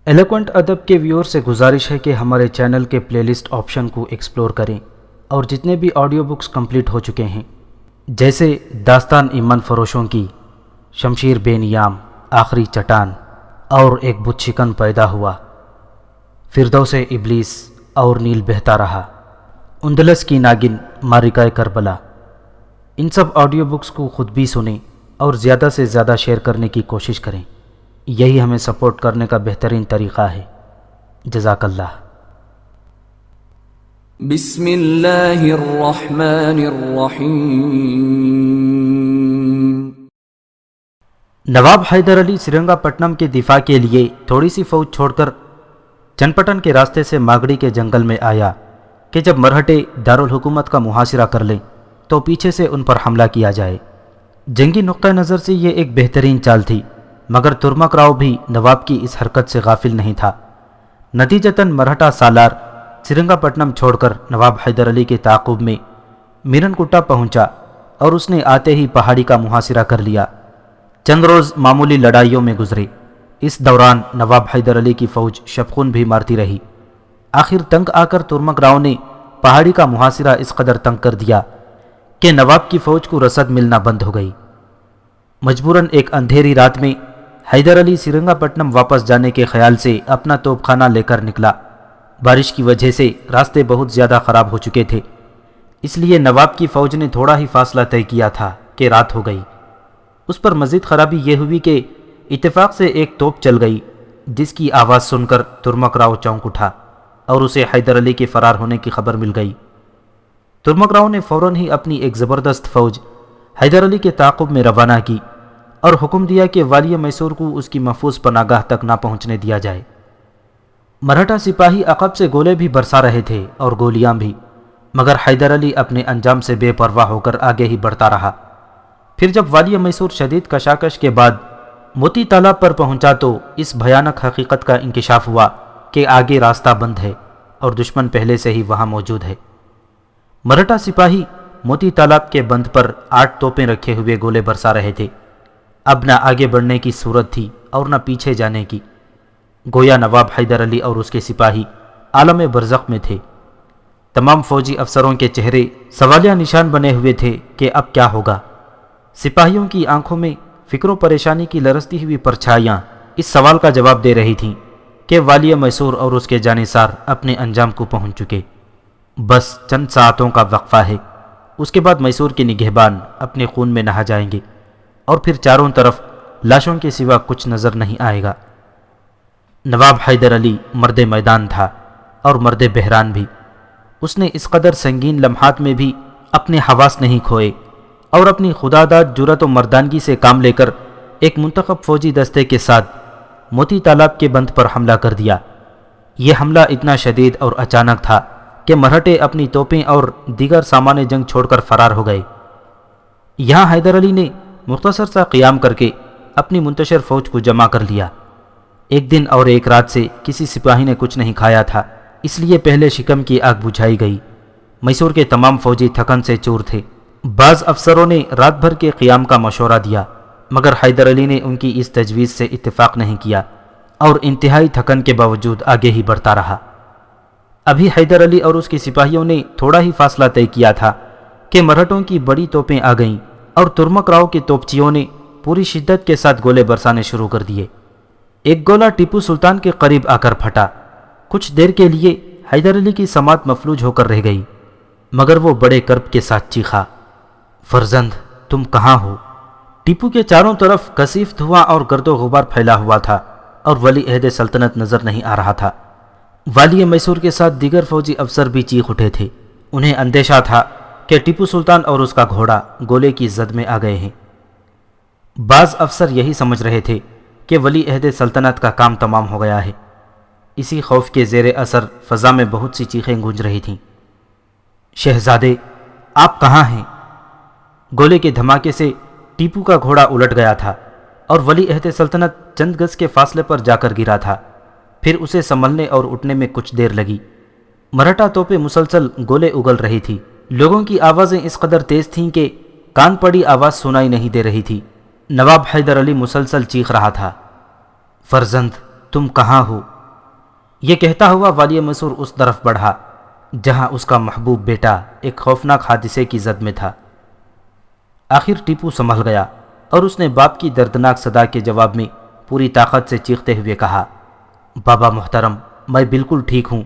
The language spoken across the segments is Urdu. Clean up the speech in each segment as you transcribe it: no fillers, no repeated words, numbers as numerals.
ایلوکوینٹ ادب کے ویور سے گزارش ہے کہ ہمارے چینل کے پلے لسٹ آپشن کو ایکسپلور کریں اور جتنے بھی آڈیو بکس کمپلیٹ ہو چکے ہیں جیسے داستان ایمن فروشوں کی، شمشیر بے نیام، آخری چٹان اور ایک بت شکن پیدا ہوا، فردوس ابلیس اور نیل بہتا رہا، اندلس کی ناگن، مارکہ کربلا، ان سب آڈیو بکس کو خود بھی سنیں اور زیادہ سے زیادہ شیئر کرنے کی کوشش کریں۔ یہی ہمیں سپورٹ کرنے کا بہترین طریقہ ہے۔ جزاک اللہ۔ بسم اللہ الرحمن الرحیم۔ نواب حیدر علی سرنگا پٹنم کے دفاع کے لیے تھوڑی سی فوج چھوڑ کر چنپٹن کے راستے سے ماگڑی کے جنگل میں آیا کہ جب مرہٹے دارالحکومت کا محاصرہ کر لیں تو پیچھے سے ان پر حملہ کیا جائے۔ جنگی نقطہ نظر سے یہ ایک بہترین چال تھی، مگر ترمک راؤ بھی نواب کی اس حرکت سے غافل نہیں تھا۔ نتیجتاً مرہٹا سالار سرنگا پٹنم چھوڑ کر نواب حیدر علی کے تعاقب میں میرن کٹا پہنچا اور اس نے آتے ہی پہاڑی کا محاصرہ کر لیا۔ چند روز معمولی لڑائیوں میں گزرے۔ اس دوران نواب حیدر علی کی فوج شبخون بھی مارتی رہی۔ آخر تنگ آ کر ترمک راؤ نے پہاڑی کا محاصرہ اس قدر تنگ کر دیا کہ نواب کی فوج کو رسد ملنا بند ہو گئی۔ مجبوراً ایک اندھیری رات میں حیدر علی سرنگا پٹنم واپس جانے کے خیال سے اپنا توپ خانہ لے کر نکلا۔ بارش کی وجہ سے راستے بہت زیادہ خراب ہو چکے تھے، اس لیے نواب کی فوج نے تھوڑا ہی فاصلہ طے کیا تھا کہ رات ہو گئی۔ اس پر مزید خرابی یہ ہوئی کہ اتفاق سے ایک توپ چل گئی، جس کی آواز سن کر ترمک راؤ چونک اٹھا اور اسے حیدر علی کے فرار ہونے کی خبر مل گئی۔ ترمک راؤ نے فوراً ہی اپنی ایک زبردست فوج حیدر علی کے تعاقب میں روانہ کی اور حکم دیا کہ والی میسور کو اس کی محفوظ پناہگاہ تک نہ پہنچنے دیا جائے۔ مرہٹا سپاہی عقب سے گولے بھی برسا رہے تھے اور گولیاں بھی، مگر حیدر علی اپنے انجام سے بے پرواہ ہو کر آگے ہی بڑھتا رہا۔ پھر جب والی میسور شدید کشاکش کے بعد موتی تالاب پر پہنچا تو اس بھیانک حقیقت کا انکشاف ہوا کہ آگے راستہ بند ہے اور دشمن پہلے سے ہی وہاں موجود ہے۔ مرہٹا سپاہی موتی تالاب کے بند پر 8 توپیں رکھے ہوئے گولے برسا رہے تھے۔ اب نہ آگے بڑھنے کی صورت تھی اور نہ پیچھے جانے کی۔ گویا نواب حیدر علی اور اس کے سپاہی عالم برزخ میں تھے۔ تمام فوجی افسروں کے چہرے سوالیہ نشان بنے ہوئے تھے کہ اب کیا ہوگا۔ سپاہیوں کی آنکھوں میں فکر و پریشانی کی لرزتی ہوئی پرچھائیاں اس سوال کا جواب دے رہی تھیں کہ والی میسور اور اس کے جانثار اپنے انجام کو پہنچ چکے۔ بس چند ساعتوں کا وقفہ ہے، اس کے بعد میسور کے نگہبان اپنے خون میں نہا جائیں گے اور پھر چاروں طرف لاشوں کے سوا کچھ نظر نہیں آئے گا۔ نواب حیدر علی مرد میدان تھا اور مرد بحران بھی۔ اس نے اس قدر سنگین لمحات میں بھی اپنے حواس نہیں کھوئے اور اپنی خداداد جرأت و مردانگی سے کام لے کر ایک منتخب فوجی دستے کے ساتھ موتی تالاب کے بند پر حملہ کر دیا۔ یہ حملہ اتنا شدید اور اچانک تھا کہ مرہٹے اپنی توپیں اور دیگر سامان جنگ چھوڑ کر فرار ہو گئے۔ یہاں حیدر علی نے مختصر سا قیام کر کے اپنی منتشر فوج کو جمع کر لیا۔ ایک دن اور ایک رات سے کسی سپاہی نے کچھ نہیں کھایا تھا، اس لیے پہلے شکم کی آگ بجھائی گئی۔ میسور کے تمام فوجی تھکن سے چور تھے۔ بعض افسروں نے رات بھر کے قیام کا مشورہ دیا، مگر حیدر علی نے ان کی اس تجویز سے اتفاق نہیں کیا اور انتہائی تھکن کے باوجود آگے ہی بڑھتا رہا۔ ابھی حیدر علی اور اس کے سپاہیوں نے تھوڑا ہی فاصلہ طے کیا تھا کہ مرہٹوں کی بڑی توپیں آ گئیں اور ترمک راؤ کے توپچیوں نے پوری شدت کے ساتھ گولے برسانے شروع کر دیے۔ ایک گولہ ٹیپو سلطان کے قریب آ کر پھٹا۔ کچھ دیر کے لیے حیدر علی کی سماعت مفلوج ہو کر رہ گئی، مگر وہ بڑے کرب کے ساتھ چیخا، فرزند تم کہاں ہو؟ ٹیپو کے چاروں طرف کثیف دھواں اور گرد و غبار پھیلا ہوا تھا اور ولی عہد سلطنت نظر نہیں آ رہا تھا۔ والی میسور کے ساتھ دیگر فوجی افسر بھی چیخ اٹھے تھے۔ انہیں اندیشہ تھا کہ ٹیپو سلطان اور اس کا گھوڑا گولے کی زد میں آ گئے ہیں۔ بعض افسر یہی سمجھ رہے تھے کہ ولی عہد سلطنت کا کام تمام ہو گیا ہے۔ اسی خوف کے زیر اثر فضا میں بہت سی چیخیں گونج رہی تھیں۔ شہزادے آپ کہاں ہیں؟ گولے کے دھماکے سے ٹیپو کا گھوڑا الٹ گیا تھا اور ولی عہد سلطنت چند گز کے فاصلے پر جا کر گرا تھا۔ پھر اسے سنبھلنے اور اٹھنے میں کچھ دیر لگی۔ مرہٹا توپیں مسلسل گولے اگل رہی تھی۔ لوگوں کی آوازیں اس قدر تیز تھیں کہ کان پڑی آواز سنائی نہیں دے رہی تھی۔ نواب حیدر علی مسلسل چیخ رہا تھا، فرزند تم کہاں ہو؟ یہ کہتا ہوا والی میسور اس طرف بڑھا جہاں اس کا محبوب بیٹا ایک خوفناک حادثے کی زد میں تھا۔ آخر ٹیپو سنبھل گیا اور اس نے باپ کی دردناک صدا کے جواب میں پوری طاقت سے چیختے ہوئے کہا، بابا محترم، میں بالکل ٹھیک ہوں،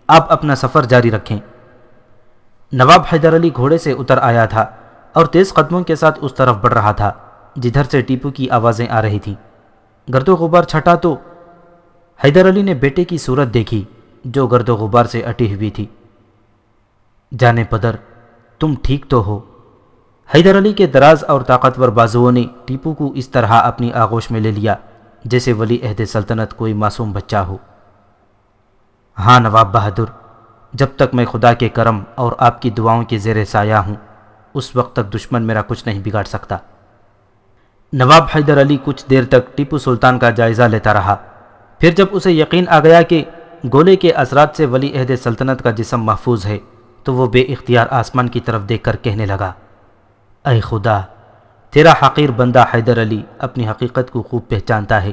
آپ اپنا سفر جاری رکھیں۔ نواب حیدر علی گھوڑے سے اتر آیا تھا اور تیز قدموں کے ساتھ اس طرف بڑھ رہا تھا جدھر سے ٹیپو کی آوازیں آ رہی تھیں۔ گرد و غبار چھٹا تو حیدر علی نے بیٹے کی صورت دیکھی جو گرد و غبار سے اٹی ہوئی تھی۔ جانے پدر، تم ٹھیک تو ہو؟ حیدر علی کے دراز اور طاقتور بازوؤں نے ٹیپو کو اس طرح اپنی آغوش میں لے لیا جیسے ولی عہد سلطنت کوئی معصوم بچہ ہو۔ ہاں نواب بہادر، جب تک میں خدا کے کرم اور آپ کی دعاؤں کے زیر سایہ ہوں اس وقت تک دشمن میرا کچھ نہیں بگاڑ سکتا۔ نواب حیدر علی کچھ دیر تک ٹیپو سلطان کا جائزہ لیتا رہا، پھر جب اسے یقین آ گیا کہ گولے کے اثرات سے ولی عہد سلطنت کا جسم محفوظ ہے تو وہ بے اختیار آسمان کی طرف دیکھ کر کہنے لگا، اے خدا، تیرا حقیر بندہ حیدر علی اپنی حقیقت کو خوب پہچانتا ہے،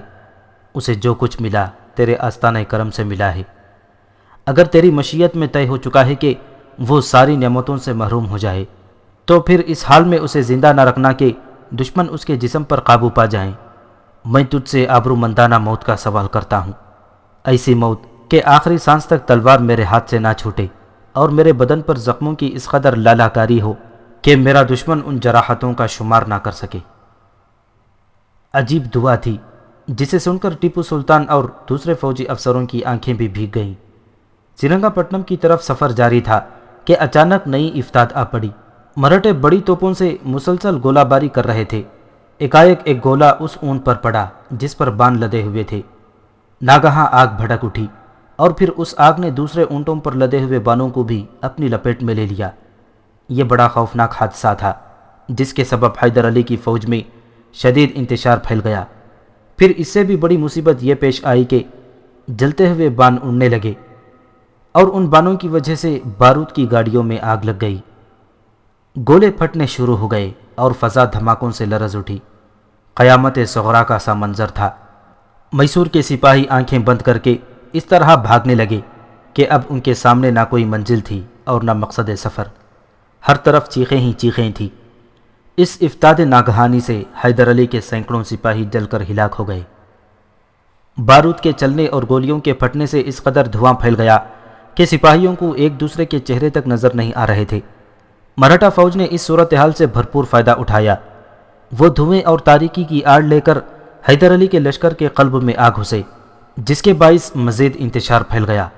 اسے جو کچھ ملا تیرے آستانہ کرم سے ملا ہے۔ اگر تیری مشیت میں طے ہو چکا ہے کہ وہ ساری نعمتوں سے محروم ہو جائے تو پھر اس حال میں اسے زندہ نہ رکھنا کہ دشمن اس کے جسم پر قابو پا جائیں۔ میں تجھ سے آبرومندانہ موت کا سوال کرتا ہوں، ایسی موت کہ آخری سانس تک تلوار میرے ہاتھ سے نہ چھوٹے اور میرے بدن پر زخموں کی اس قدر لالہکاری ہو کہ میرا دشمن ان جراحتوں کا شمار نہ کر سکے۔ عجیب دعا تھی جسے سن کر ٹیپو سلطان اور دوسرے فوجی افسروں کی آنکھیں بھی بھیگ گئیں۔ سرنگا پٹنم کی طرف سفر جاری تھا کہ اچانک نئی افتاد آ پڑی۔ مراٹھے بڑی توپوں سے مسلسل گولہ باری کر رہے تھے۔ ایک گولہ اس اونٹ پر پڑا جس پر بان لدے ہوئے تھے۔ ناگہاں آگ بھڑک اٹھی اور پھر اس آگ نے دوسرے اونٹوں پر لدے ہوئے بانوں کو بھی اپنی لپیٹ میں لے لیا۔ یہ بڑا خوفناک حادثہ تھا جس کے سبب حیدر علی کی فوج میں شدید انتشار پھیل گیا۔ پھر اس سے بھی بڑی مصیبت یہ پیش آئی کہ جلتے ہوئے بان اڑنے لگے اور ان بانوں کی وجہ سے بارود کی گاڑیوں میں آگ لگ گئی۔ گولے پھٹنے شروع ہو گئے اور فضا دھماکوں سے لرز اٹھی۔ قیامت صغریٰ کا سا منظر تھا۔ میسور کے سپاہی آنکھیں بند کر کے اس طرح بھاگنے لگے کہ اب ان کے سامنے نہ کوئی منزل تھی اور نہ مقصد سفر۔ ہر طرف چیخیں ہی چیخیں تھیں۔ اس افتاد ناگہانی سے حیدر علی کے سینکڑوں سپاہی جل کر ہلاک ہو گئے۔ بارود کے چلنے اور گولیوں کے پھٹنے سے اس قدر دھواں پھیل گیا کہ سپاہیوں کو ایک دوسرے کے چہرے تک نظر نہیں آ رہے تھے۔ مراٹھا فوج نے اس صورتحال سے بھرپور فائدہ اٹھایا۔ وہ دھوئیں اور تاریکی کی آڑ لے کر حیدر علی کے لشکر کے قلب میں آ گھسے، جس کے باعث مزید انتشار پھیل گیا۔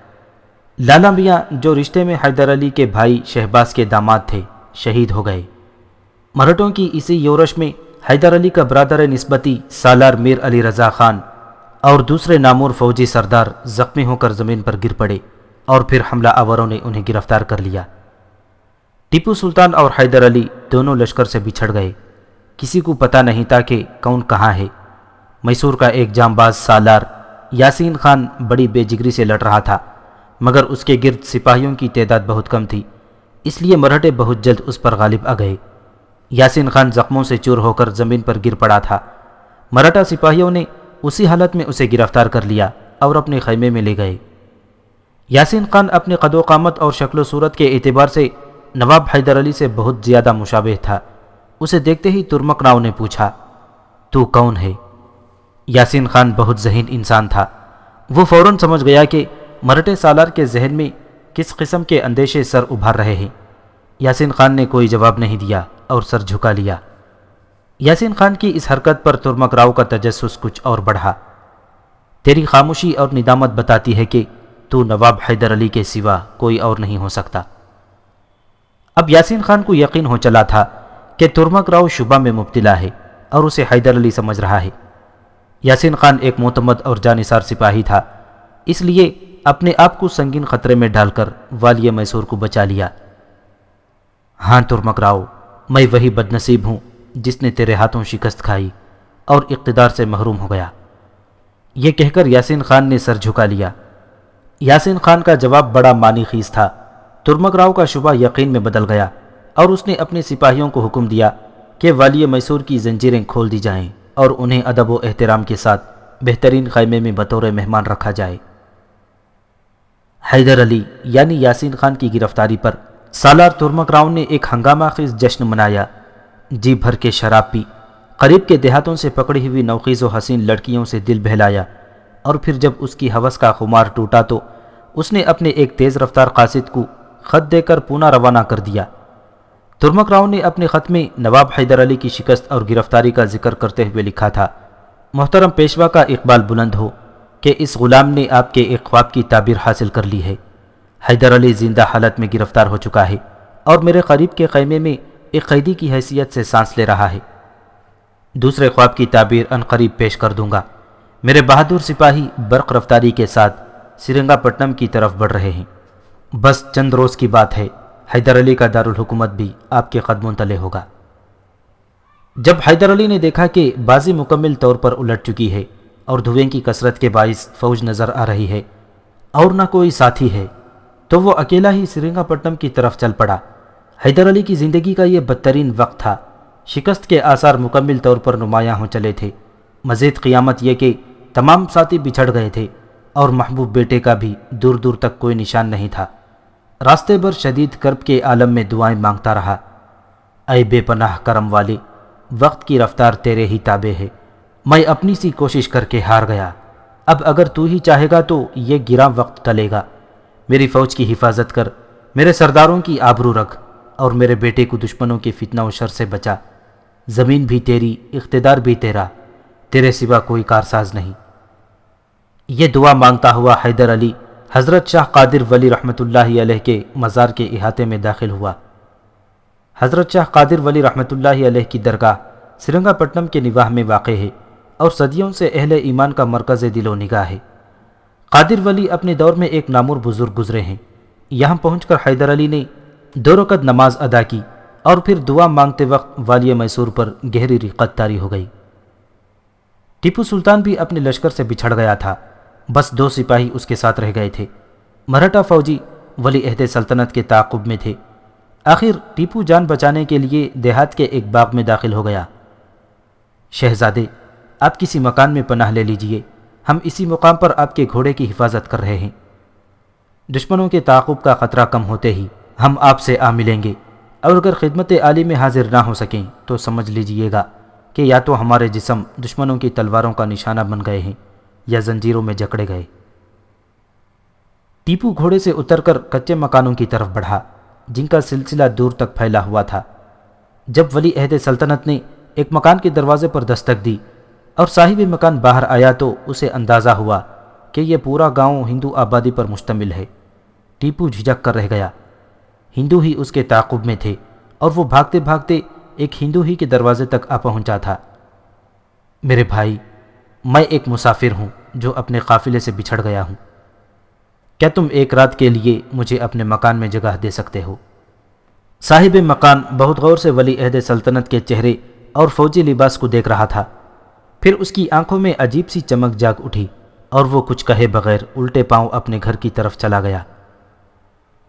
لالا میاں جو رشتے میں حیدر علی کے بھائی شہباز کے داماد تھے شہید ہو گئے۔ مراٹھوں کی اسی یورش میں حیدر علی کا برادر نسبتی سالار میر علی رضا خان اور دوسرے نامور فوجی سردار زخمی ہو کر زمین پر گر پڑے اور پھر حملہ آوروں نے انہیں گرفتار کر لیا۔ ٹیپو سلطان اور حیدر علی دونوں لشکر سے بچھڑ گئے۔ کسی کو پتہ نہیں تھا کہ کون کہاں ہے۔ میسور کا ایک جانباز سالار یاسین خان بڑی بے جگری سے لڑ رہا تھا، مگر اس کے گرد سپاہیوں کی تعداد بہت کم تھی، اس لیے مراٹھے بہت جلد اس پر غالب آ گئے۔ یاسین خان زخموں سے چور ہو کر زمین پر گر پڑا تھا۔ مراٹھا سپاہیوں نے اسی حالت میں اسے گرفتار کر لیا اور اپنے خیمے میں لے گئے۔ یاسین خان اپنے قد و قامت اور شکل و صورت کے اعتبار سے نواب حیدر علی سے بہت زیادہ مشابہ تھا۔ اسے دیکھتے ہی ترمک راؤ نے پوچھا، تو کون ہے؟ یاسین خان بہت ذہین انسان تھا۔ وہ فوراً سمجھ گیا کہ مراٹھے سالار کے ذہن میں کس قسم کے اندیشے سر ابھار رہے ہیں۔ یاسین خان نے کوئی جواب نہیں دیا اور سر جھکا لیا۔ یاسین خان کی اس حرکت پر ترمک راؤ کا تجسس کچھ اور بڑھا۔ تیری خاموشی اور ندامت بتاتی ہے کہ تو نواب حیدر علی کے سوا کوئی اور نہیں ہو سکتا۔ اب یاسین خان کو یقین ہو چلا تھا کہ ترمک راؤ شبہ میں مبتلا ہے اور اسے حیدر علی سمجھ رہا ہے۔ یاسین خان ایک معتمد اور جانثار سپاہی تھا، اس لیے اپنے آپ کو سنگین خطرے میں ڈال کر والی میسور کو بچا لیا۔ ہاں ترمک راؤ، میں وہی بدنصیب ہوں جس نے تیرے ہاتھوں شکست کھائی اور اقتدار سے محروم ہو گیا۔ یہ کہہ کر یاسین خان نے سر جھکا لیا۔ یاسین خان کا جواب بڑا معنی خیز تھا۔ ترمک راؤ کا شبہ یقین میں بدل گیا اور اس نے اپنے سپاہیوں کو حکم دیا کہ والی میسور کی زنجیریں کھول دی جائیں اور انہیں ادب و احترام کے ساتھ بہترین خیمے میں بطور مہمان رکھا جائے۔ حیدر علی یعنی یاسین خان کی گرفتاری پر سالار ترمک راؤ نے ایک ہنگامہ خیز جشن منایا، جی بھر کے شراب پی، قریب کے دیہاتوں سے پکڑی ہوئی نوخیز و حسین لڑکیوں سے دل بہلایا، اور پھر جب اس کی ہوس کا خمار ٹوٹا تو اس نے اپنے ایک تیز رفتار قاصد کو خط دے کر پونا روانہ کر دیا۔ ترمک راؤ نے اپنے خط میں نواب حیدر علی کی شکست اور گرفتاری کا ذکر کرتے ہوئے لکھا تھا، محترم پیشوا کا اقبال بلند ہو کہ اس غلام نے آپ کے ایک خواب کی تعبیر حاصل کر لی ہے۔ حیدر علی زندہ حالت میں گرفتار ہو چکا ہے اور میرے قریب کے خیمے میں ایک قیدی کی حیثیت سے سانس لے رہا ہے۔ دوسرے خواب کی تعبیر عنقریب پیش کر دوں گا۔ میرے بہادر سپاہی برق رفتاری کے ساتھ سرنگا پٹنم کی طرف بڑھ رہے ہیں۔ بس چند روز کی بات ہے، حیدر علی کا دارالحکومت بھی آپ کے قدموں تلے ہوگا۔ جب حیدر علی نے دیکھا کہ بازی مکمل طور پر الٹ چکی ہے اور دھوئیں کی کثرت کے باعث فوج نظر آ رہی ہے اور نہ کوئی ساتھی ہے، تو وہ اکیلا ہی سرنگا پٹنم کی طرف چل پڑا۔ حیدر علی کی زندگی کا یہ بدترین وقت تھا۔ شکست کے آثار مکمل طور پر نمایاں ہو چلے تھے۔ مزید قیامت یہ کہ تمام ساتھی بچھڑ گئے تھے اور محبوب بیٹے کا بھی دور دور تک کوئی نشان نہیں تھا۔ راستے بھر شدید کرب کے عالم میں دعائیں مانگتا رہا، اے بے پناہ کرم والے، وقت کی رفتار تیرے ہی تابع ہے، میں اپنی سی کوشش کر کے ہار گیا، اب اگر تو ہی چاہے گا تو یہ گراں وقت ٹلے گا۔ میری فوج کی حفاظت کر، میرے سرداروں کی آبرو رکھ اور میرے بیٹے کو دشمنوں کے فتنہ و شر سے بچا۔ زمین بھی تیری، اقتدار بھی تیرا، تیرے سوا کوئی کارساز نہیں۔ یہ دعا مانگتا ہوا حیدر علی حضرت شاہ قادر ولی رحمۃ اللہ علیہ کے مزار کے احاطے میں داخل ہوا۔ حضرت شاہ قادر ولی رحمۃ اللہ علیہ کی درگاہ سرنگا پٹنم کے نواح میں واقع ہے اور صدیوں سے اہل ایمان کا مرکز دل و نگاہ ہے۔ قادر ولی اپنے دور میں ایک نامور بزرگ گزرے ہیں۔ یہاں پہنچ کر حیدر علی نے 2 رکعت نماز ادا کی اور پھر دعا مانگتے وقت والی میسور پر گہری رقت طاری ہو گئی۔ ٹیپو سلطان بھی اپنے لشکر سے بچھڑ گیا تھا، بس 2 سپاہی اس کے ساتھ رہ گئے تھے۔ مرہٹا فوجی ولی عہد سلطنت کے تعاقب میں تھے۔ آخر ٹیپو جان بچانے کے لیے دیہات کے ایک باغ میں داخل ہو گیا۔ شہزادے، آپ کسی مکان میں پناہ لے لیجئے، ہم اسی مقام پر آپ کے گھوڑے کی حفاظت کر رہے ہیں۔ دشمنوں کے تعاقب کا خطرہ کم ہوتے ہی ہم آپ سے آ ملیں گے، اور اگر خدمت عالی میں حاضر نہ ہو سکیں تو سمجھ لیجئے گا کہ یا تو ہمارے جسم دشمنوں کی تلواروں کا نشانہ بن گئے ہیں یا زنجیروں میں جکڑے گئے۔ ٹیپو گھوڑے سے اتر کر کچے مکانوں کی طرف بڑھا جن کا سلسلہ دور تک پھیلا ہوا تھا۔ جب ولی عہد سلطنت نے ایک مکان کے دروازے پر دستک دی اور صاحب مکان باہر آیا تو اسے اندازہ ہوا کہ یہ پورا گاؤں ہندو آبادی پر مشتمل ہے۔ ٹیپو جھجک کر رہ گیا۔ ہندو ہی اس کے تعاقب میں تھے اور وہ بھاگتے بھاگتے ایک ہندو ہی کے دروازے تک آ پہنچا تھا۔ میرے بھائی، میں ایک مسافر ہوں جو اپنے قافلے سے بچھڑ گیا ہوں، کیا تم ایک رات کے لیے مجھے اپنے مکان میں جگہ دے سکتے ہو؟ صاحب مکان بہت غور سے ولی عہد سلطنت کے چہرے اور فوجی لباس کو دیکھ رہا تھا، پھر اس کی آنکھوں میں عجیب سی چمک جاگ اٹھی اور وہ کچھ کہے بغیر الٹے پاؤں اپنے گھر کی طرف چلا گیا۔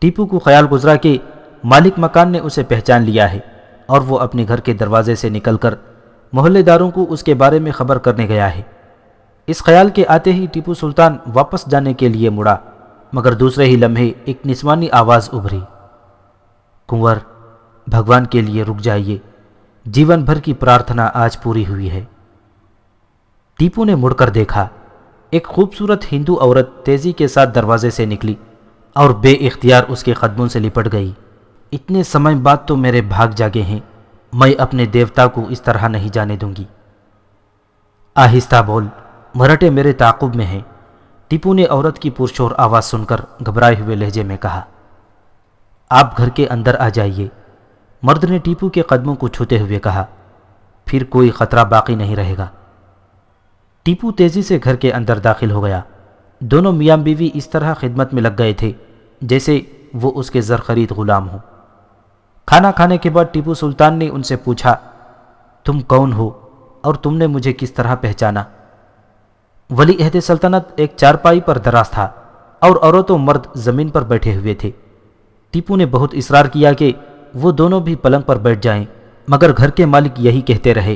ٹیپو کو خیال گزرا کہ مالک مکان نے اسے پہچان لیا ہے اور وہ اپنے گھر کے دروازے سے نکل کر محلے داروں کو اس کے بارے میں خبر کرنے گیا ہے۔ اس خیال کے آتے ہی ٹیپو سلطان واپس جانے کے لیے مڑا، مگر دوسرے ہی لمحے ایک نسوانی آواز ابھری، کنور، بھگوان کے لیے رک جائیے، جیون بھر کی پرارتھنا آج پوری ہوئی ہے۔ ٹیپو نے مڑ کر دیکھا، ایک خوبصورت ہندو عورت تیزی کے ساتھ دروازے سے نکلی اور بے اختیار اس کے قدموں سے لپٹ گئی۔ اتنے سمے بعد تو میرے بھاگ جاگے ہیں، میں اپنے دیوتا کو اس طرح نہیں جانے دوں گی۔ آہستہ بول، مرہٹے میرے تعاقب میں ہیں، ٹیپو نے عورت کی پرشور آواز سن کر گھبرائے ہوئے لہجے میں کہا۔ آپ گھر کے اندر آ جائیے، مرد نے ٹیپو کے قدموں کو چھوتے ہوئے کہا، پھر کوئی خطرہ باقی نہیں رہے گا۔ ٹیپو تیزی سے گھر کے اندر داخل ہو گیا۔ دونوں میاں بیوی اس طرح خدمت میں لگ گئے تھے جیسے وہ اس کے زر خرید غلام ہوں۔ کھانا کھانے کے بعد ٹیپو سلطان نے ان سے پوچھا، تم کون ہو اور تم نے مجھے کس طرح پہچانا؟ ولی عہد سلطنت ایک چارپائی پر دراز تھا اور عورت و مرد زمین پر بیٹھے ہوئے تھے۔ ٹیپو نے بہت اصرار کیا کہ وہ دونوں بھی پلنگ پر بیٹھ جائیں، مگر گھر کے مالک یہی کہتے رہے،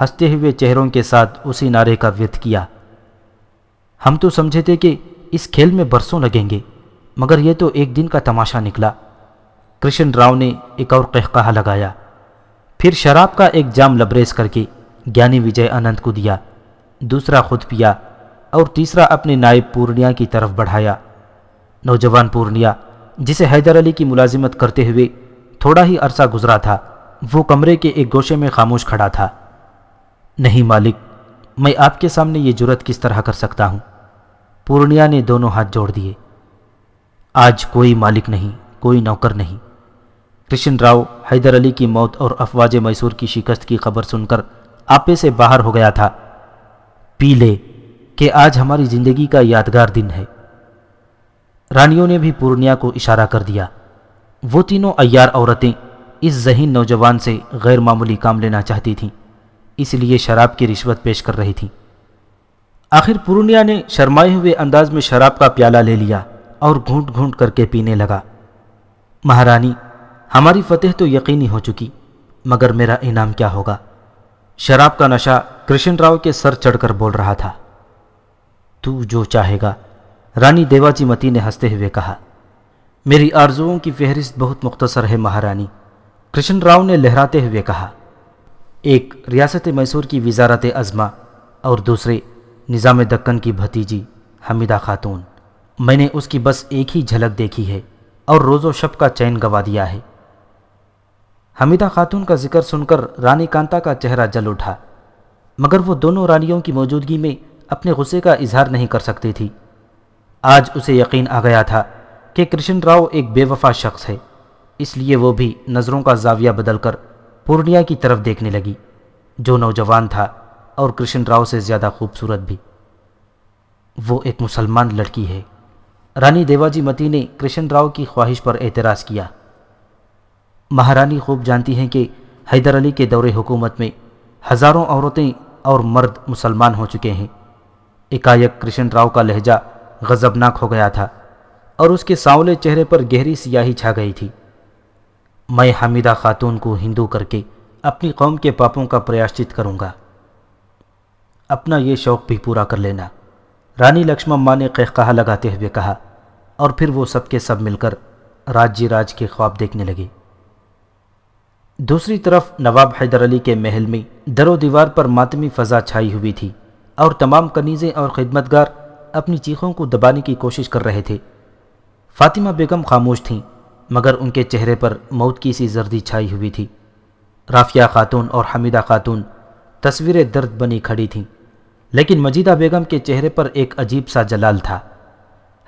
ہنستے ہوئے چہروں کے ساتھ اسی نعرے کا ورد کیا۔ ہم تو سمجھے تھے کہ اس کھیل میں برسوں لگیں گے، مگر یہ تو ایک دن کا تماشا نکلا۔ کرشن راؤ نے ایک اور قہقہا لگایا، پھر شراب کا ایک جام لبریز کر کے گیانی وجے آنند کو دیا، دوسرا خود پیا اور تیسرا اپنے نائب پورنیا کی طرف بڑھایا۔ نوجوان پورنیا، جسے حیدر علی کی ملازمت کرتے ہوئے تھوڑا ہی عرصہ گزرا تھا، وہ کمرے کے ایک گوشے میں خاموش کھڑا تھا۔ نہیں مالک، میں آپ کے سامنے یہ جرت کس طرح کر سکتا ہوں؟ پورنیا نے دونوں ہاتھ جوڑ دیے۔ آج کوئی مالک نہیں، کوئی نوکر نہیں۔ کرشن راؤ حیدر علی کی موت اور افواج میسور کی شکست کی خبر سن کر آپے سے باہر ہو گیا تھا۔ پی لے کہ آج ہماری زندگی کا یادگار دن ہے۔ رانیوں نے بھی پورنیا کو اشارہ کر دیا۔ وہ تینوں عیار عورتیں اس ذہین نوجوان سے غیر معمولی کام لینا چاہتی تھیں، اس لیے شراب کی رشوت پیش کر رہی تھیں۔ آخر پورنیا نے شرمائے ہوئے انداز میں شراب کا پیالہ لے لیا اور گھونٹ گھونٹ کر کے پینے لگا۔ مہارانی، ہماری فتح تو یقینی ہو چکی، مگر میرا انعام کیا ہوگا؟ شراب کا نشہ کرشن راؤ کے سر چڑھ کر بول رہا تھا۔ تو جو چاہے گا، رانی دیواجی متی نے ہنستے ہوئے کہا۔ میری آرزوؤں کی فہرست بہت مختصر ہے مہارانی، کرشن راؤ نے لہراتے ہوئے کہا۔ ایک ریاست میسور کی وزارت عظمیٰ اور دوسرے نظام دکن کی بھتیجی حمیدہ خاتون۔ میں نے اس کی بس ایک ہی جھلک دیکھی ہے اور روز و شب کا چین گوا دیا ہے۔ حمیدہ خاتون کا ذکر سن کر رانی کانتا کا چہرہ جل اٹھا، مگر وہ دونوں رانیوں کی موجودگی میں اپنے غصے کا اظہار نہیں کر سکتی تھی۔ آج اسے یقین آ گیا تھا کہ کرشن راؤ ایک بے وفا شخص ہے، اس لیے وہ بھی نظروں کا زاویہ بدل کر پورنیا کی طرف دیکھنے لگی، جو نوجوان تھا اور کرشن راؤ سے زیادہ خوبصورت بھی۔ وہ ایک مسلمان لڑکی ہے، رانی دیواجی متی نے کرشن راؤ کی خواہش پر اعتراض کیا۔ مہارانی خوب جانتی ہیں کہ حیدر علی کے دور حکومت میں ہزاروں عورتیں اور مرد مسلمان ہو چکے ہیں۔ ایکایک کرشن راؤ کا لہجہ غضبناک ہو گیا تھا اور اس کے سانولے چہرے پر گہری سیاہی چھا گئی تھی۔ میں حمیدہ خاتون کو ہندو کر کے اپنی قوم کے پاپوں کا پریاشچت کروں گا۔ اپنا یہ شوق بھی پورا کر لینا، رانی لکشمما نے قہقہا لگاتے ہوئے کہا، اور پھر وہ سب کے سب مل کر راجی راج کے خواب دیکھنے لگے۔ دوسری طرف نواب حیدر علی کے محل میں در و دیوار پر ماتمی فضا چھائی ہوئی تھی اور تمام کنیزیں اور خدمتگار اپنی چیخوں کو دبانے کی کوشش کر رہے تھے۔ فاطمہ بیگم خاموش تھیں، مگر ان کے چہرے پر موت کی سی زردی چھائی ہوئی تھی۔ رافیہ خاتون اور حمیدہ خاتون تصویر درد بنی کھڑی تھیں، لیکن مجیدہ بیگم کے چہرے پر ایک عجیب سا جلال تھا۔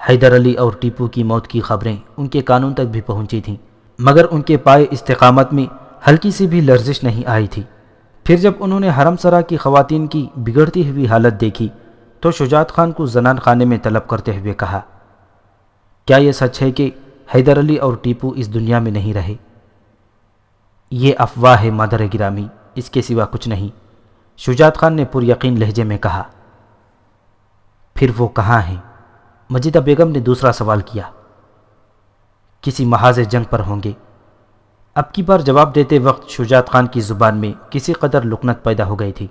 حیدر علی اور ٹیپو کی موت کی خبریں ان کے کانوں تک بھی پہنچی تھیں، مگر ان کے پائے استقامت میں ہلکی سی بھی لرزش نہیں آئی تھی۔ پھر جب انہوں نے حرم سرا کی خواتین کی بگڑتی ہوئی حالت دیکھی تو شجاعت خان کو زنان خانے میں طلب کرتے ہوئے کہا، کیا یہ سچ ہے کہ حیدر علی اور ٹیپو اس دنیا میں نہیں رہے؟ یہ افواہ ہے مادر گرامی، اس کے سوا کچھ نہیں، شجاعت خان نے پر یقین لہجے میں کہا۔ پھر وہ کہاں ہیں؟ مجیدہ بیگم نے دوسرا سوال کیا۔ کسی محاذ جنگ پر ہوں گے۔ اب کی بار جواب دیتے وقت شجاعت خان کی زبان میں کسی قدر لکنت پیدا ہو گئی تھی۔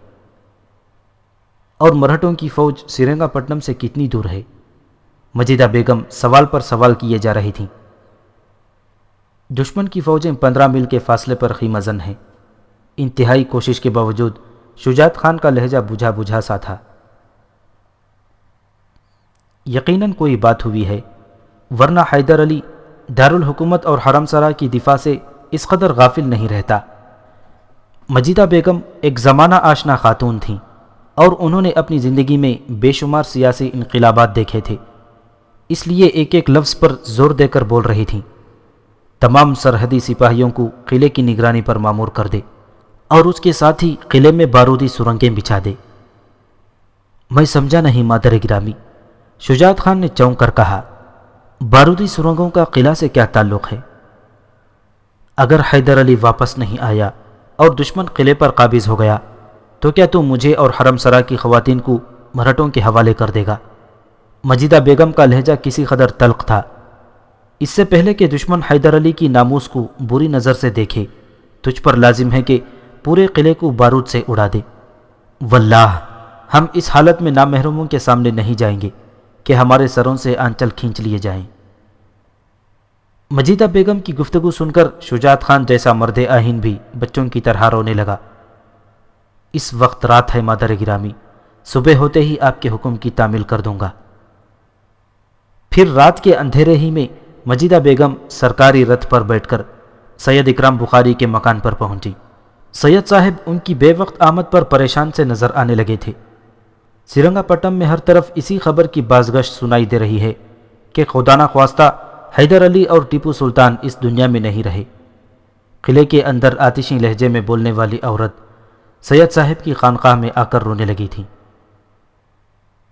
اور مرہٹوں کی فوج سرنگا پٹنم سے کتنی دور ہے؟ مجیدہ بیگم سوال پر سوال کیے جا رہی تھیں۔ دشمن کی فوجیں 15 میل کے فاصلے پر خیمہ-زن ہیں۔ انتہائی کوشش کے باوجود شجاعت خان کا لہجہ بجھا بجھا سا تھا۔ یقیناً کوئی بات ہوئی ہے، ورنہ حیدر علی دارالحکومت اور حرم سرا کی دفاع سے اس قدر غافل نہیں رہتا۔ مجیدہ بیگم ایک زمانہ آشنا خاتون تھیں اور انہوں نے اپنی زندگی میں بے شمار سیاسی انقلابات دیکھے تھے، اس لیے ایک ایک لفظ پر زور دے کر بول رہی تھیں۔ تمام سرحدی سپاہیوں کو قلعے کی نگرانی پر مامور کر دے اور اس کے ساتھ ہی قلعے میں بارودی سرنگیں بچھا دے۔ میں سمجھا نہیں مادر گرامی، شجاعت خان نے چونک کر کہا، بارودی سرنگوں کا قلعہ سے کیا تعلق ہے؟ اگر حیدر علی واپس نہیں آیا اور دشمن قلعے پر قابض ہو گیا تو کیا تو مجھے اور حرم سرا کی خواتین کو مرہٹوں کے حوالے کر دے گا؟ مجیدہ بیگم کا لہجہ کسی قدر تلخ تھا۔ اس سے پہلے کہ دشمن حیدر علی کی ناموس کو بری نظر سے دیکھے، تجھ پر لازم ہے کہ پورے قلعے کو بارود سے اڑا دے، واللہ ہم اس حالت میں نامحرموں کے سامنے نہیں جائیں گے کہ ہمارے سروں سے آنچل کھینچ لیے جائیں۔ مجیدہ بیگم کی گفتگو سن کر شجاعت خان جیسا مرد آہین بھی بچوں کی طرح رونے لگا۔ اس وقت رات ہے مادر گرامی، صبح ہوتے ہی آپ کے حکم کی تعمیل کر دوں گا۔ پھر رات کے اندھیرے ہی میں مجیدہ بیگم سرکاری رتھ پر بیٹھ کر سید اکرام بخاری کے مکان پر پہنچی۔ سید صاحب ان کی بے وقت آمد پر پریشان سے نظر آنے لگے تھے۔ سرنگا پٹم میں ہر طرف اسی خبر کی بازگشت سنائی دے رہی ہے کہ خدا نخواستہ حیدر علی اور ٹیپو سلطان اس دنیا میں نہیں رہے۔ قلعے کے اندر آتشی لہجے میں بولنے والی عورت سید صاحب کی خانقاہ میں آ کر رونے لگی تھی۔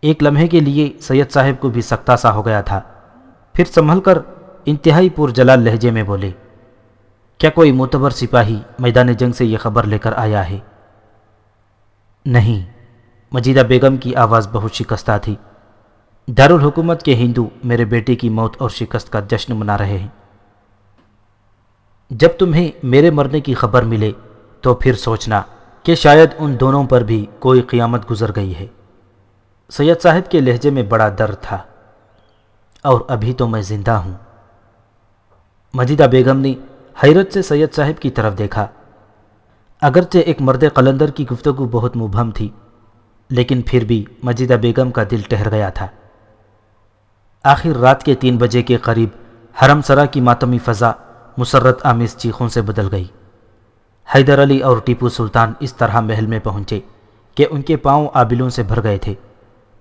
ایک لمحے کے لیے سید صاحب کو بھی سکتہ سا ہو گیا تھا، پھر سنبھل کر انتہائی پرجلال لہجے میں بولے، کیا کوئی معتبر سپاہی میدان جنگ سے یہ خبر لے کر آیا ہے؟ نہیں، مجیدہ بیگم کی آواز بہت شکستہ تھی۔ دارالحکومت کے ہندو میرے بیٹے کی موت اور شکست کا جشن منا رہے ہیں۔ جب تمہیں میرے مرنے کی خبر ملے تو پھر سوچنا کہ شاید ان دونوں پر بھی کوئی قیامت گزر گئی ہے۔ سید صاحب کے لہجے میں بڑا درد تھا۔ اور ابھی تو میں زندہ ہوں۔ مجیدہ بیگم نے حیرت سے سید صاحب کی طرف دیکھا۔ اگرچہ ایک مرد قلندر کی گفتگو بہت مبہم تھی، لیکن پھر بھی مجیدہ بیگم کا دل ٹہر گیا تھا۔ آخر رات کے 3 بجے کے قریب حرم سرا کی ماتمی فضا مسرت آمیز چیخوں سے بدل گئی۔ حیدر علی اور ٹیپو سلطان اس طرح محل میں پہنچے کہ ان کے پاؤں آبلوں سے بھر گئے تھے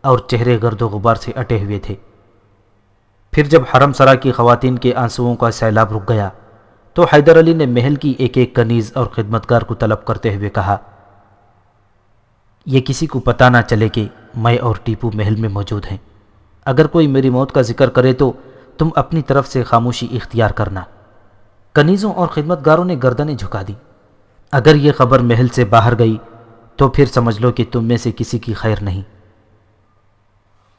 اور چہرے گرد و غبار سے اٹے ہوئے تھے۔ پھر جب حرم سرا کی خواتین کے آنسوؤں کا سیلاب رک گیا تو حیدر علی نے محل کی ایک ایک کنیز اور خدمتگار کو طلب کرتے ہوئے کہا، یہ کسی کو پتہ نہ چلے کہ میں اور ٹیپو محل میں موجود ہیں۔ اگر کوئی میری موت کا ذکر کرے تو تم اپنی طرف سے خاموشی اختیار کرنا۔ کنیزوں اور خدمتگاروں نے گردنیں جھکا دی۔ اگر یہ خبر محل سے باہر گئی تو پھر سمجھ لو کہ تم میں سے کسی کی خیر نہیں۔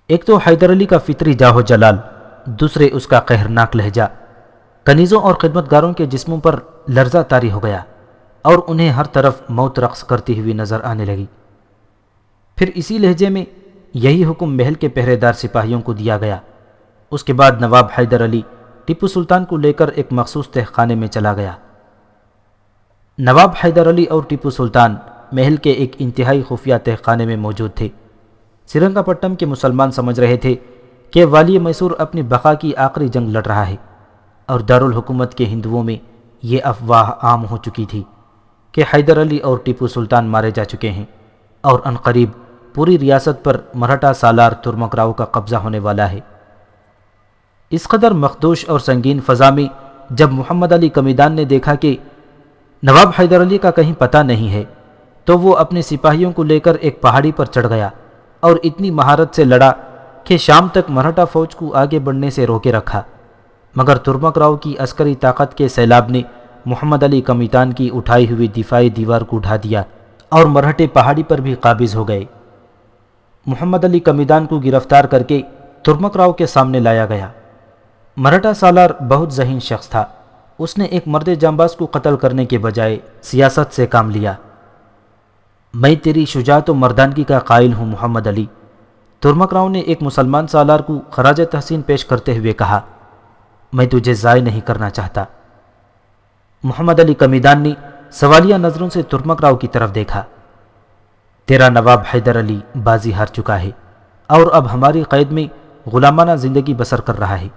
ایک تو حیدر علی کا فطری جاہ و جلال، دوسرے اس کا قہرناک لہجہ کنیزوں اور خدمتگاروں کے جسموں پر لرزہ طاری ہو گیا اور انہیں ہر طرف موت رقص کرتی ہوئی نظر آنے لگی۔ پھر اسی لہجے میں یہی حکم محل کے پہرے دار سپاہیوں کو دیا گیا۔ اس کے بعد نواب حیدر علی ٹیپو سلطان کو لے کر ایک مخصوص تہخانے میں چلا گیا۔ نواب حیدر علی اور ٹیپو سلطان محل کے ایک انتہائی خفیہ تہخانے میں موجود تھے۔ سرنگا پٹم کے مسلمان سمجھ رہے تھے کہ والی میسور اپنی بقا کی آخری جنگ لڑ رہا ہے، اور دارالحکومت کے ہندوؤں میں یہ افواہ عام ہو چکی تھی کہ حیدر علی اور ٹیپو سلطان مارے جا چکے ہیں اور عنقریب پوری ریاست پر مراٹھا سالار ترمک راؤ کا قبضہ ہونے والا ہے۔ اس قدر مخدوش اور سنگین فضا میں جب محمد علی قمیدان نے دیکھا کہ نواب حیدر علی کا کہیں پتہ نہیں ہے تو وہ اپنے سپاہیوں کو لے کر ایک پہاڑی پر چڑھ گیا اور اتنی مہارت سے لڑا کہ شام تک مراٹھا فوج کو آگے بڑھنے سے روکے رکھا، مگر ترمک راؤ کی عسکری طاقت کے سیلاب نے محمد علی قمیدان کی اٹھائی ہوئی دفاعی دیوار کو ڈھا دیا اور مرہٹے پہاڑی پر بھی قابض ہو گئے۔ محمد علی قمیدان کو گرفتار کر کے ترمک راؤ کے سامنے لایا گیا۔ مراٹھا سالار بہت ذہین شخص تھا، اس نے ایک مرد جانباز کو قتل کرنے کے بجائے سیاست سے کام لیا۔ میں تیری شجاعت و مردانگی کا قائل ہوں محمد علی، ترمک راؤ نے ایک مسلمان سالار کو خراج تحسین پیش کرتے ہوئے کہا، میں تجھے ضائع نہیں کرنا چاہتا۔ محمد علی قمیدان نے سوالیہ نظروں سے ترمک راؤ کی طرف دیکھا۔ تیرا نواب حیدر علی بازی ہار چکا ہے اور اب ہماری قید میں غلامانہ زندگی بسر کر رہا ہے۔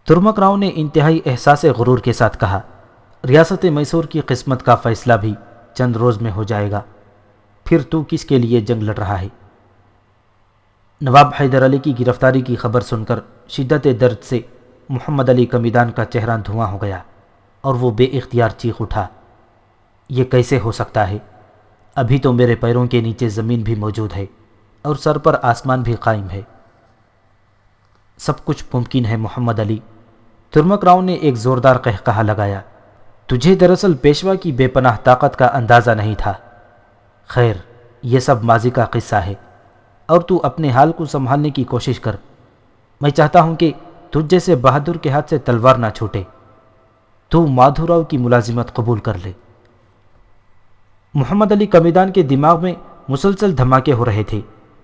ترمک راؤ نے انتہائی احساس غرور کے ساتھ کہا، ریاست میسور کی قسمت کا فیصلہ بھی چند روز میں ہو جائے گا، پھر تو کس کے لیے جنگ لڑ رہا ہے؟ نواب حیدر علی کی گرفتاری کی خبر سن کر شدت درد سے محمد علی قمیدان کا چہرہ دھواں ہو گیا اور وہ بے اختیار چیخ اٹھا، یہ کیسے ہو سکتا ہے؟ ابھی تو میرے پیروں کے نیچے زمین بھی موجود ہے اور سر پر آسمان بھی قائم ہے۔ سب کچھ ممکن ہے محمد علی، ترمک راؤ نے ایک زوردار قہقہا لگایا، تجھے دراصل پیشوا کی بے پناہ طاقت کا اندازہ نہیں تھا۔ خیر، یہ سب ماضی کا قصہ ہے اور تو اپنے حال کو سنبھالنے کی کوشش کر۔ میں چاہتا ہوں کہ تجھ جیسے بہادر کے ہاتھ سے تلوار نہ چھوٹے۔ تو مادھو راؤ کی ملازمت قبول کر لے۔ محمد علی قمیدان کے دماغ میں مسلسل دھماکے ہو رہے تھے،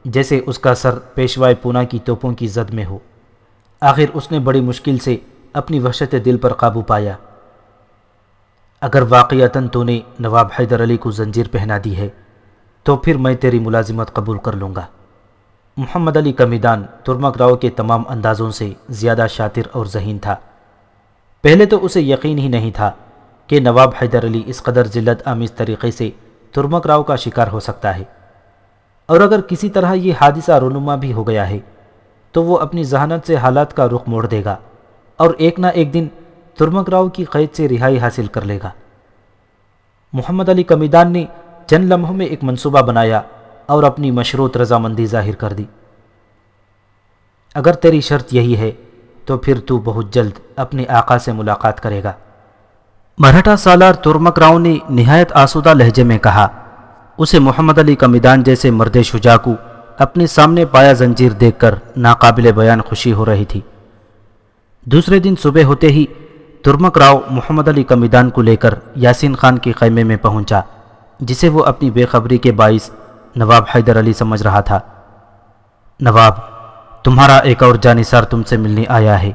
جیسے اس کا سر پیشوائے پونا کی توپوں کی زد میں ہو۔ آخر اس نے بڑی مشکل سے اپنی وحشت دل پر قابو پایا۔ اگر واقعتاً تو نے نواب حیدر علی کو زنجیر پہنا دی ہے تو پھر میں تیری ملازمت قبول کر لوں گا۔ محمد علی کا میدان ترمک راؤ کے تمام اندازوں سے زیادہ شاطر اور ذہین تھا۔ پہلے تو اسے یقین ہی نہیں تھا کہ نواب حیدر علی اس قدر ذلت آمیز طریقے سے ترمک راؤ کا شکار ہو سکتا ہے، اور اگر کسی طرح یہ حادثہ رونما بھی ہو گیا ہے تو وہ اپنی ذہانت سے حالات کا رخ موڑ دے گا اور ایک نہ ایک دن ترمک راؤ کی قید سے رہائی حاصل کر لے گا۔ محمد علی کا میدان نے چند لمحوں میں ایک منصوبہ بنایا اور اپنی مشروط رضامندی ظاہر کر دی۔ اگر تیری شرط یہی ہے تو پھر تو بہت جلد اپنے آقا سے ملاقات کرے گا۔ مرہٹا سالار ترمک راؤ نے نہایت آسودہ لہجے میں کہا۔ اسے محمد علی کا میدان جیسے مرد شجاع کو اپنے سامنے پایا زنجیر دیکھ کر ناقابل بیان خوشی ہو رہی تھی۔ دوسرے دن صبح ہوتے ہی ترمک راؤ محمد علی کا میدان کو لے کر یاسین خان کے خیمے میں پہنچا، جسے وہ اپنی بے خبری کے باعث نواب حیدر علی سمجھ رہا تھا۔ نواب، تمہارا ایک اور جانثار تم سے ملنے آیا ہے،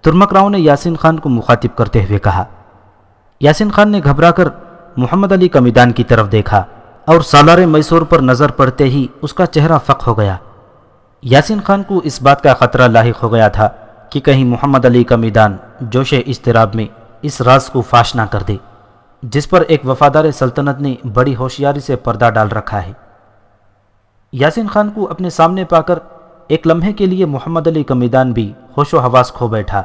ترمک راؤ نے یاسین خان کو مخاطب کرتے ہوئے کہا۔ یاسین خان نے گھبرا کر محمد علی کا میدان کی طرف دیکھا اور سالار میسور پر نظر پڑتے ہی اس کا چہرہ فق ہو گیا۔ یاسین خان کو اس بات کا خطرہ لاحق ہو گیا تھا کہ کہیں محمد علی کا میدان جوش اضطراب میں اس راز کو فاش نہ کر دے جس پر ایک وفادار سلطنت نے بڑی ہوشیاری سے پردہ ڈال رکھا ہے۔ یاسین خان کو اپنے سامنے پا کر ایک لمحے کے لیے محمد علی کا میدان بھی ہوش و حواس کھو بیٹھا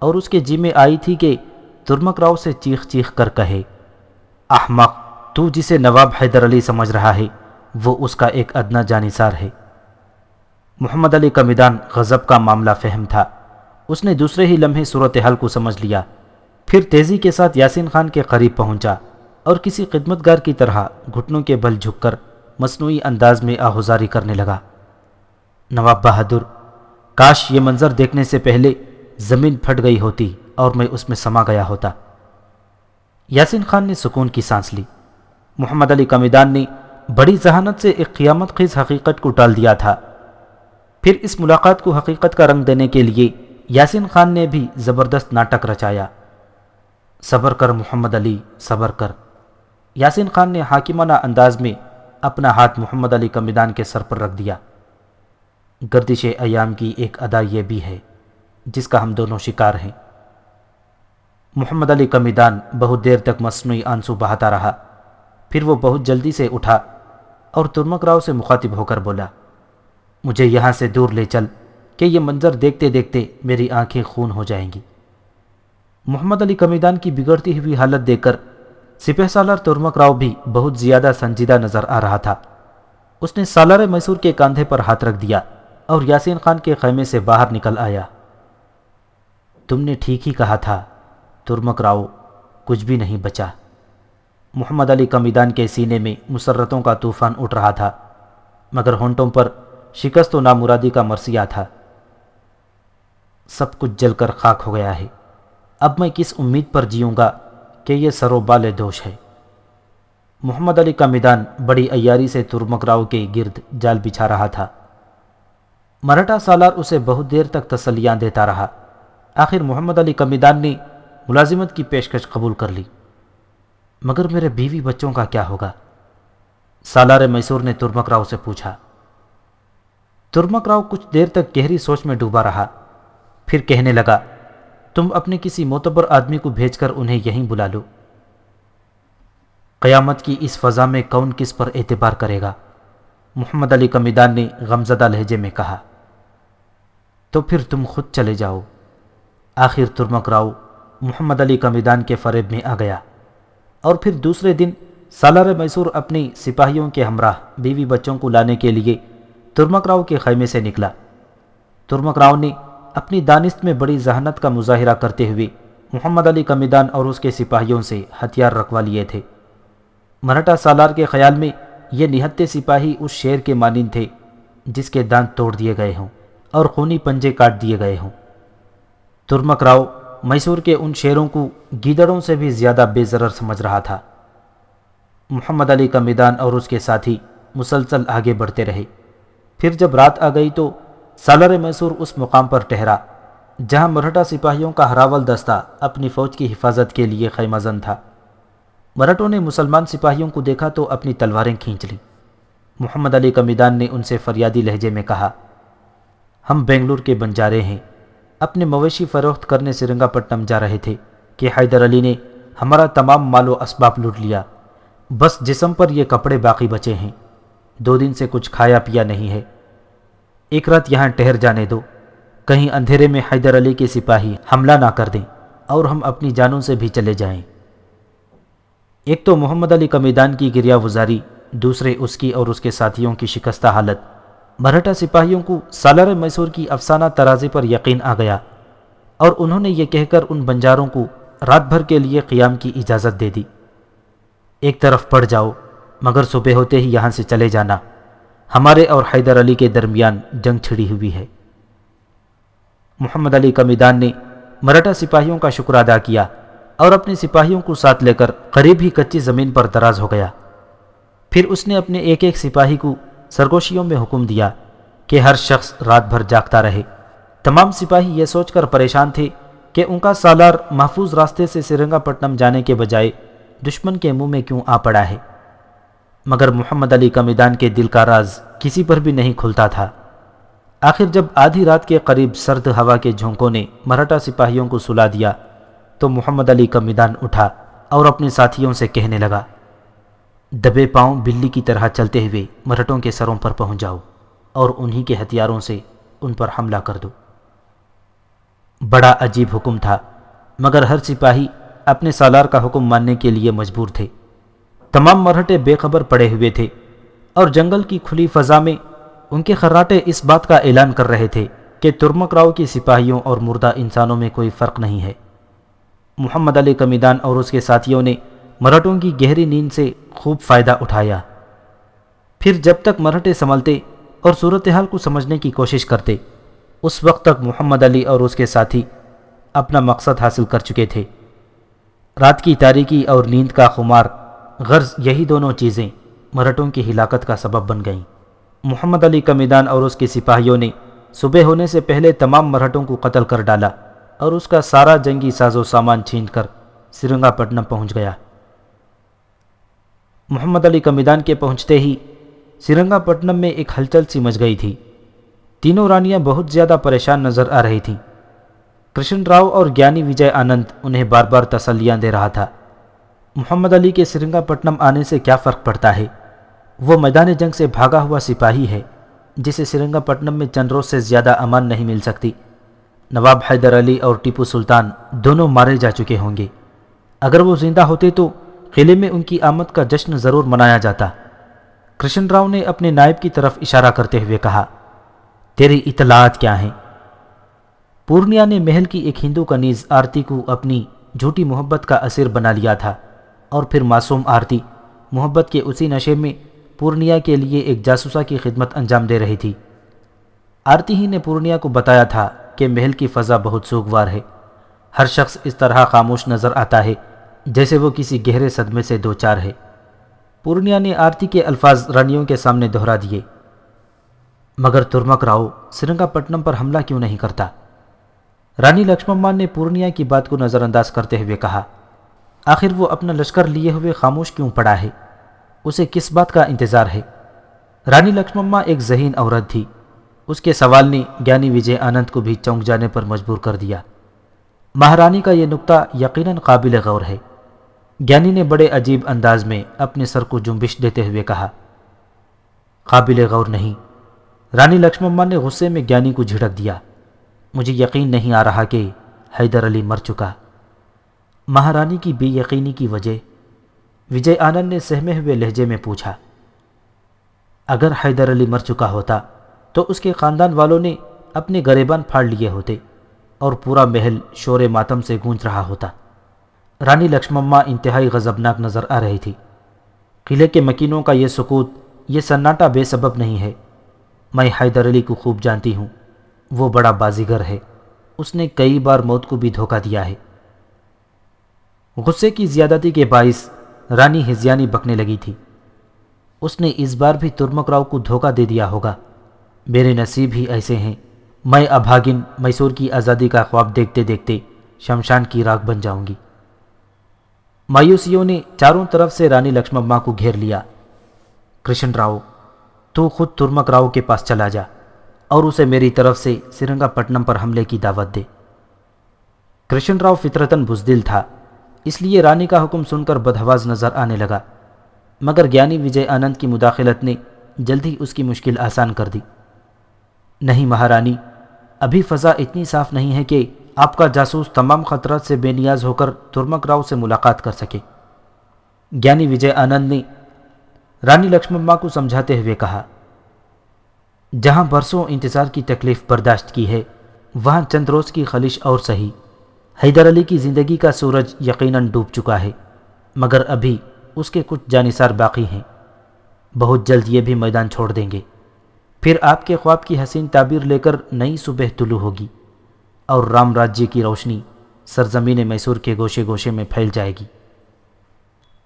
اور اس کے جی میں آئی تھی کہ ترمک راؤ سے چیخ چیخ کر کہے، احمق، تو جسے نواب حیدر علی سمجھ رہا ہے وہ اس کا ایک ادنا جانثار ہے۔ محمد علی کا میدان غضب کا معاملہ فہم تھا۔ اس نے دوسرے ہی لمحے صورتحال کو سمجھ لیا، پھر تیزی کے ساتھ یاسین خان کے قریب پہنچا اور کسی خدمتگار کی طرح گھٹنوں کے بل جھک کر مصنوعی انداز میں آہوزاری کرنے لگا۔ نواب بہادر، کاش یہ منظر دیکھنے سے پہلے زمین پھٹ گئی ہوتی اور میں اس میں سما گیا ہوتا۔ یاسین خان نے سکون کی سانس لی۔ محمد علی کا میدان نے بڑی ذہانت سے ایک قیامت خیز حقیقت کو ٹال دیا تھا۔ پھر اس ملاقات کو حقیقت کا رنگ دینے کے لیے یاسین خان نے بھی زبردست ناٹک رچایا۔ صبر کر محمد علی، صبر کر۔ یاسین خان نے حاکمانہ انداز میں اپنا ہاتھ محمد علی کا میدان کے سر پر رکھ دیا۔ گردش ایام کی ایک ادا یہ بھی ہے جس کا ہم دونوں شکار ہیں۔ محمد علی کا میدان بہت دیر تک مصنوعی آنسو بہاتا رہا، پھر وہ بہت جلدی سے اٹھا اور ترمک راؤ سے مخاطب ہو کر بولا، مجھے یہاں سے دور لے چل کہ یہ منظر دیکھتے دیکھتے میری آنکھیں خون ہو جائیں گی۔ محمد علی کا میدان کی بگڑتی ہوئی حالت دیکھ کر سپہ سالار ترمک راؤ بھی بہت زیادہ سنجیدہ نظر آ رہا تھا۔ اس نے سالار میسور کے کاندھے پر ہاتھ رکھ دیا اور یاسین خان کے خیمے سے باہر نکل آیا۔ تم نے ٹھیک ہی کہا تھا ترمک راؤ، کچھ بھی نہیں بچا۔ محمد علی کا میدان کے سینے میں مسرتوں کا طوفان اٹھ رہا تھا، مگر ہونٹوں پر شکست و نامرادی کا مرثیہ تھا۔ سب کچھ جل کر خاک ہو گیا ہے، اب میں کس امید پر جیوں گا کہ یہ سر و بال دوش ہے۔ محمد علی کا میدان بڑی عیاری سے ترمک راؤ کے گرد جال بچھا رہا تھا۔ مرہٹا سالار اسے بہت دیر تک تسلیاں دیتا رہا۔ آخر محمد علی کا میدان نے ملازمت کی پیشکش قبول کر لی۔ مگر میرے بیوی بچوں کا کیا ہوگا؟ سالار میسور نے ترمک راؤ سے پوچھا۔ ترمک راؤ کچھ دیر تک گہری سوچ میں ڈوبا رہا، پھر کہنے لگا، تم اپنے کسی معتبر آدمی کو بھیج کر انہیں یہیں بلا لو۔ قیامت کی اس فضا میں کون کس پر اعتبار کرے گا؟ محمد علی کا میدان نے غمزدہ لہجے میں کہا۔ تو پھر تم خود چلے جاؤ۔ آخر ترمک راؤ محمد علی کا میدان کے فریب میں آ گیا، اور پھر دوسرے دن سالار میسور اپنی سپاہیوں کے ہمراہ بیوی بچوں کو لانے کے لیے ترمک راؤ کے خیمے سے نکلا۔ ترمک راؤ نے اپنی دانست میں بڑی ذہانت کا مظاہرہ کرتے ہوئے محمد علی کا میدان اور اس کے سپاہیوں سے ہتھیار رکھوا لیے تھے۔ مرہٹا سالار کے خیال میں یہ نہتے سپاہی اس شیر کے مانند تھے جس کے دانت توڑ دیے گئے ہوں اور خونی پنجے کاٹ دیے گئے ہوں۔ ترمک راؤ میسور کے ان شیروں کو گیدڑوں سے بھی زیادہ بے ضرر سمجھ رہا تھا۔ محمد علی کا میدان اور اس کے ساتھی مسلسل آگے بڑھتے رہے۔ پھر جب رات آ گئی تو سالار میسور اس مقام پر ٹھہرا جہاں مرہٹا سپاہیوں کا ہراول دستہ اپنی فوج کی حفاظت کے لیے خیمہ زن تھا۔ مرہٹوں نے مسلمان سپاہیوں کو دیکھا تو اپنی تلواریں کھینچ لیں۔ محمد علی کا میدان نے ان سے فریادی لہجے میں کہا، ہم بنگلور کے بنجارے ہیں، اپنے مویشی فروخت کرنے سرنگا پٹنم جا رہے تھے کہ حیدر علی نے ہمارا تمام مال و اسباب لوٹ لیا، بس جسم پر یہ کپڑے باقی بچے ہیں، 2 دن سے کچھ کھایا پیا نہیں ہے، ایک رات یہاں ٹھہر جانے دو، کہیں اندھیرے میں حیدر علی کے سپاہی حملہ نہ کر دیں اور ہم اپنی جانوں سے بھی چلے جائیں۔ ایک تو محمد علی کا میدان کی گریہ وزاری، دوسرے اس کی اور اس کے ساتھیوں کی شکستہ حالت، مرہٹا سپاہیوں کو سالار میسور کی افسانہ ترازی پر یقین آ گیا اور انہوں نے یہ کہہ کر ان بنجاروں کو رات بھر کے لیے قیام کی اجازت دے دی، ایک طرف پڑ جاؤ مگر صبح ہوتے ہی یہاں سے چلے جانا، ہمارے اور حیدر علی کے درمیان جنگ چھڑی ہوئی ہے۔ محمد علی کا میدان نے مرہٹا سپاہیوں کا شکر ادا کیا اور اپنے سپاہیوں کو ساتھ لے کر قریب ہی کچی زمین پر دراز ہو گیا۔ پھر اس نے اپنے ایک ایک سپاہی کو سرگوشیوں میں حکم دیا کہ ہر شخص رات بھر جاگتا رہے۔ تمام سپاہی یہ سوچ کر پریشان تھے کہ ان کا سالار محفوظ راستے سے سرنگا پٹنم جانے کے بجائے دشمن کے منہ میں کیوں آ پڑا ہے، مگر محمد علی کا میدان کے دل کا راز کسی پر بھی نہیں کھلتا تھا۔ آخر جب آدھی رات کے قریب سرد ہوا کے جھونکوں نے مرہٹا سپاہیوں کو سلا دیا تو محمد علی کا میدان اٹھا اور اپنے ساتھیوں سے کہنے لگا، دبے پاؤں بلی کی طرح چلتے ہوئے مرہٹوں کے سروں پر پہنچ جاؤ اور انہی کے ہتھیاروں سے ان پر حملہ کر دو۔ بڑا عجیب حکم تھا، مگر ہر سپاہی اپنے سالار کا حکم ماننے کے لیے مجبور تھے۔ تمام مرہٹے بے خبر پڑے ہوئے تھے اور جنگل کی کھلی فضا میں ان کے خراٹے اس بات کا اعلان کر رہے تھے کہ ترمک راؤ کی سپاہیوں اور مردہ انسانوں میں کوئی فرق نہیں ہے۔ محمد علی کا میدان اور اس کے ساتھیوں نے مرہٹوں کی گہری نیند سے خوب فائدہ اٹھایا۔ پھر جب تک مرہٹے سنبھلتے اور صورتحال کو سمجھنے کی کوشش کرتے، اس وقت تک محمد علی اور اس کے ساتھی اپنا مقصد حاصل کر چکے تھے۔ رات کی تاریکی اور نیند کا خمار، غرض یہی دونوں چیزیں مرہٹوں کی ہلاکت کا سبب بن گئیں۔ محمد علی کا میدان اور اس کے سپاہیوں نے صبح ہونے سے پہلے تمام مرہٹوں کو قتل کر ڈالا اور اس کا سارا جنگی ساز و سامان چھین کر سرنگا پٹنم پہنچ گیا۔ محمد علی کا میدان کے پہنچتے ہی سرنگا پٹنم میں ایک ہلچل سی مچ گئی تھی۔ تینوں رانیاں بہت زیادہ پریشان نظر آ رہی تھیں۔ کرشن راؤ اور گیانی وجے آنند انہیں بار بار تسلیاں دے رہا تھا۔ محمد علی کے سرنگا پٹنم آنے سے کیا فرق پڑتا ہے، وہ میدان جنگ سے بھاگا ہوا سپاہی ہے جسے سرنگا پٹنم میں چند روز سے زیادہ امان نہیں مل سکتی۔ نواب حیدر علی اور ٹیپو سلطان دونوں مارے جا چکے ہوں گے، اگر وہ زندہ ہوتے تو قلعے میں ان کی آمد کا جشن ضرور منایا جاتا۔ کرشن راؤ نے اپنے نائب کی طرف اشارہ کرتے ہوئے کہا، تیری اطلاعات کیا ہیں؟ پورنیا نے محل کی ایک ہندو کنیز آرتی کو اپنی جھوٹی محبت کا اسیر بنا لیا تھا اور پھر معصوم آرتی محبت کے اسی نشے میں پورنیا کے لیے ایک جاسوسہ کی خدمت انجام دے رہی تھی۔ آرتی ہی نے پورنیا کو بتایا تھا کہ محل کی فضا بہت سوگوار ہے، ہر شخص اس طرح خاموش نظر آتا ہے جیسے وہ کسی گہرے صدمے سے دوچار ہے۔ پورنیا نے آرتی کے الفاظ رانیوں کے سامنے دہرا دیے، مگر ترمک راؤ سرنگا پٹنم پر حملہ کیوں نہیں کرتا؟ رانی لکشمما نے پورنیا کی بات کو نظر انداز کرتے ہوئے کہا، آخر وہ اپنا لشکر لیے ہوئے خاموش کیوں پڑا ہے؟ اسے کس بات کا انتظار ہے؟ رانی لکشمما ایک ذہین عورت تھی، اس کے سوال نے گیانی وجے آنند کو بھی چونک جانے پر مجبور کر دیا۔ مہارانی کا یہ نکتہ یقیناً قابل غور ہے۔ گیانی نے بڑے عجیب انداز میں اپنے سر کو جنبش دیتے ہوئے کہا، قابل غور نہیں۔ رانی لکشمما نے غصے میں گیانی کو جھڑک دیا، مجھے یقین نہیں آ رہا کہ حیدر علی مر چکا۔ مہارانی کی بے یقینی کی وجہ؟ وجے آنند نے سہمے ہوئے لہجے میں پوچھا۔ اگر حیدر علی مر چکا ہوتا تو اس کے خاندان والوں نے اپنے گریبان پھاڑ لیے ہوتے اور پورا محل شور ماتم سے گونج رہا ہوتا۔ رانی لکشمما انتہائی غضبناک نظر آ رہی تھی۔ قلعے کے مکینوں کا یہ سکوت، یہ سناٹا بے سبب نہیں ہے۔ میں حیدر علی کو خوب جانتی ہوں، وہ بڑا بازیگر ہے، اس نے کئی بار موت کو بھی دھوکہ دیا ہے۔ غصے کی زیادتی کے باعث رانی ہزیانی بکنے لگی تھی۔ اس نے اس بار بھی ترمک راؤ کو دھوکہ دے دیا ہوگا۔ میرے نصیب ہی ایسے ہیں، میں ابھاگن میسور کی آزادی کا خواب دیکھتے دیکھتے شمشان کی راکھ بن جاؤں گی۔ مایوسیوں نے چاروں طرف سے رانی لکشمما کو گھیر لیا۔ کرشن راؤ، تو خود ترمک راؤ کے پاس چلا جا اور اسے میری طرف سے سرنگا پٹنم پر حملے کی دعوت دے۔ کرشن راؤ فطرتاً بزدل تھا، اس لیے رانی کا حکم سن کر بدحواس نظر آنے لگا، مگر گیانی وجے آنند کی مداخلت نے جلد ہی اس کی مشکل آسان کر دی۔ نہیں مہارانی، ابھی فضا اتنی صاف نہیں ہے کہ آپ کا جاسوس تمام خطرات سے بے نیاز ہو کر ترمک راؤ سے ملاقات کر سکے۔ گیانی وجے آنند نے رانی لکشمما کو سمجھاتے ہوئے کہا، جہاں برسوں انتظار کی تکلیف برداشت کی ہے، وہاں چند روز کی خلش اور سہی۔ حیدر علی کی زندگی کا سورج یقیناً ڈوب چکا ہے، مگر ابھی اس کے کچھ جانثار باقی ہیں۔ بہت جلد یہ بھی میدان چھوڑ دیں گے، پھر آپ کے خواب کی حسین تعبیر لے کر نئی صبح طلوع ہوگی اور رام راجیہ کی روشنی سرزمین میسور کے گوشے گوشے میں پھیل جائے گی۔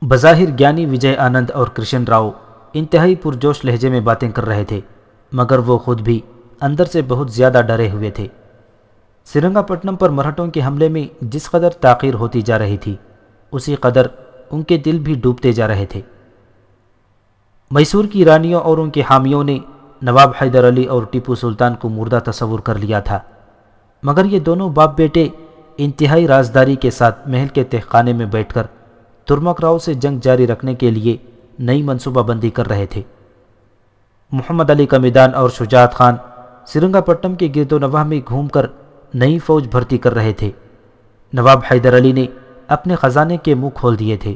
بظاہر گیانی وجے آنند اور کرشن راؤ انتہائی پرجوش لہجے میں باتیں کر رہے تھے، مگر وہ خود بھی اندر سے بہت زیادہ ڈرے ہوئے تھے۔ سرنگا پٹنم پر مرہٹوں کے حملے میں جس قدر تاخیر ہوتی جا رہی تھی، اسی قدر ان کے دل بھی ڈوبتے جا رہے تھے۔ میسور کی رانیوں اور ان کے حامیوں نے نواب حیدر علی اور ٹیپو سلطان کو مردہ تصور کر لیا تھا، مگر یہ دونوں باپ بیٹے انتہائی رازداری کے ساتھ محل کے تہخانے میں بیٹھ کر ترمک راؤ سے جنگ جاری رکھنے کے لیے نئی منصوبہ بندی کر رہے تھے۔ محمد علی کا میدان اور شجاعت خان سرنگا پٹنم کے گرد و نواح میں گھوم کر نئی فوج بھرتی کر رہے تھے۔ نواب حیدر علی نے اپنے خزانے کے منہ کھول دیے تھے۔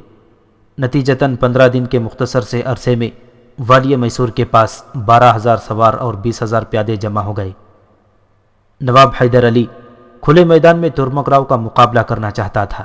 نتیجتاً 15 دن کے مختصر سے عرصے میں والی میسور کے پاس 12,000 سوار اور 20,000 پیادے جمع ہو گئے۔ نواب حیدر علی کھلے میدان میں ترمک راؤ کا مقابلہ کرنا چاہتا تھا،